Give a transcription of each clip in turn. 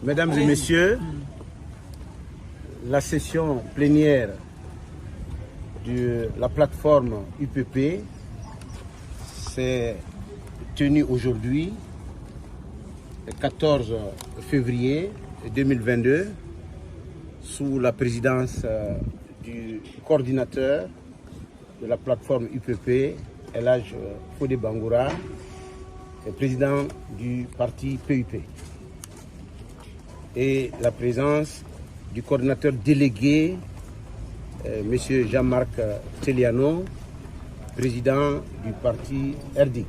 Mesdames et messieurs, la session plénière de la plateforme UPP s'est tenue aujourd'hui, le 14 février 2022, sous la présidence du coordinateur de la plateforme UPP, El Hadj Fodé Bangoura, et président du parti PUP. Et la présence du coordinateur délégué, M. Jean-Marc Teliano, président du parti RD.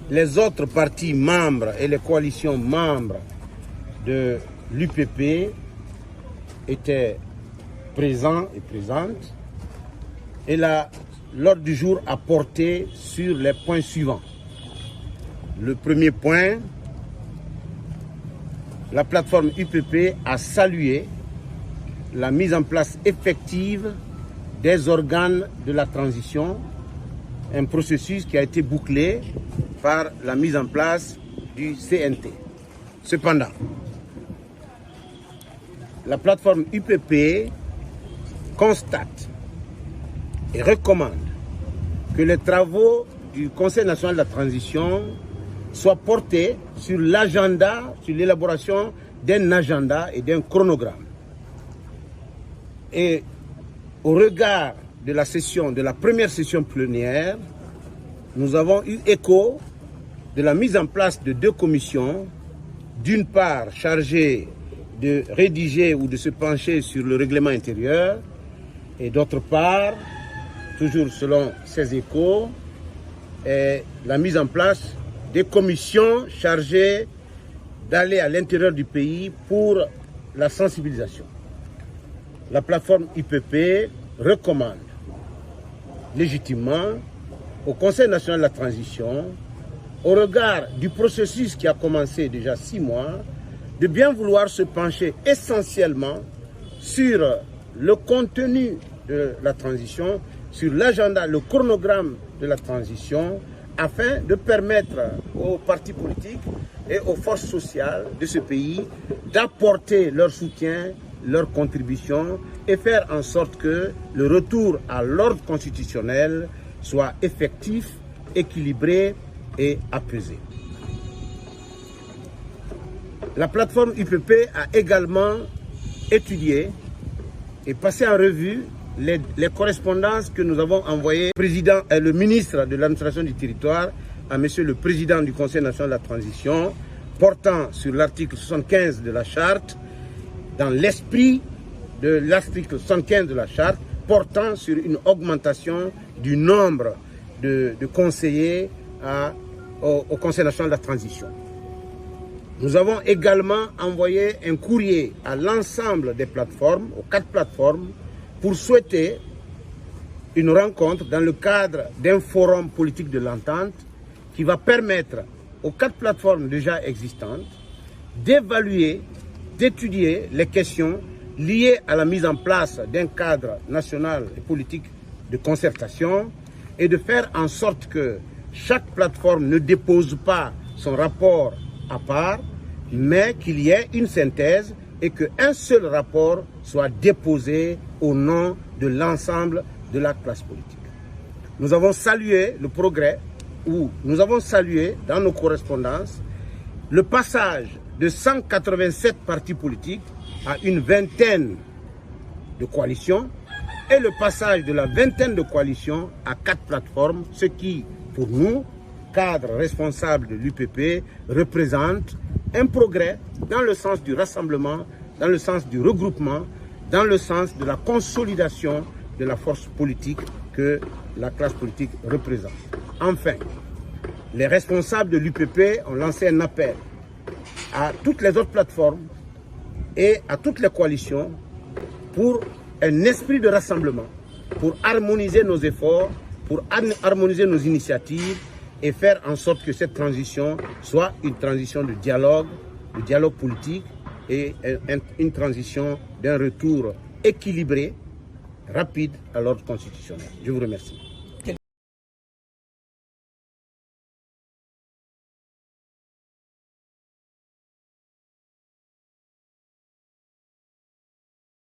Les autres partis membres et les coalitions membres de l'UPP étaient présents et présentes. Et l'ordre du jour a porté sur les points suivants. Le premier point, la plateforme UPP a salué la mise en place effective des organes de la transition, un processus qui a été bouclé par la mise en place du CNT. Cependant, la plateforme UPP constate et recommande que les travaux du Conseil national de la transition soient portés sur l'agenda, sur l'élaboration d'un agenda et d'un chronogramme. Et au regard de la session, de la première session plénière, nous avons eu écho de la mise en place de deux commissions, d'une part chargées de rédiger ou de se pencher sur le règlement intérieur, et d'autre part, toujours selon ces échos, la mise en place des commissions chargées d'aller à l'intérieur du pays pour la sensibilisation. La plateforme UPP recommande légitimement au Conseil national de la transition, au regard du processus qui a commencé déjà 6 mois, de bien vouloir se pencher essentiellement sur le contenu de la transition, sur l'agenda, le chronogramme de la transition, afin de permettre aux partis politiques et aux forces sociales de ce pays d'apporter leur soutien, leur contribution et faire en sorte que le retour à l'ordre constitutionnel soit effectif, équilibré et apaisé. La plateforme UPP a également étudié et passé en revue les correspondances que nous avons envoyées au président et le ministre de l'administration du territoire, à monsieur le président du Conseil national de la transition, portant sur l'article 75 de la charte, dans l'esprit de l'article 75 de la charte, portant sur une augmentation du nombre de conseillers au Conseil national de la transition. Nous avons également envoyé un courrier à l'ensemble des plateformes, aux 4 plateformes, pour souhaiter une rencontre dans le cadre d'un forum politique de l'entente qui va permettre aux 4 plateformes déjà existantes d'évaluer, d'étudier les questions liées à la mise en place d'un cadre national et politique de concertation et de faire en sorte que chaque plateforme ne dépose pas son rapport à part, mais qu'il y ait une synthèse et qu'un seul rapport soit déposé au nom de l'ensemble de la classe politique. Nous avons salué le progrès, ou nous avons salué dans nos correspondances le passage de 187 partis politiques à une vingtaine de coalitions et le passage de la vingtaine de coalitions à 4 plateformes, ce qui, pour nous, cadres responsables de l'UPP, représente un progrès dans le sens du rassemblement, dans le sens du regroupement, dans le sens de la consolidation de la force politique que la classe politique représente. Enfin, les responsables de l'UPP ont lancé un appel à toutes les autres plateformes et à toutes les coalitions pour un esprit de rassemblement, pour harmoniser nos efforts, pour harmoniser nos initiatives et faire en sorte que cette transition soit une transition de dialogue politique et une transition d'un retour équilibré, rapide à l'ordre constitutionnel. Je vous remercie.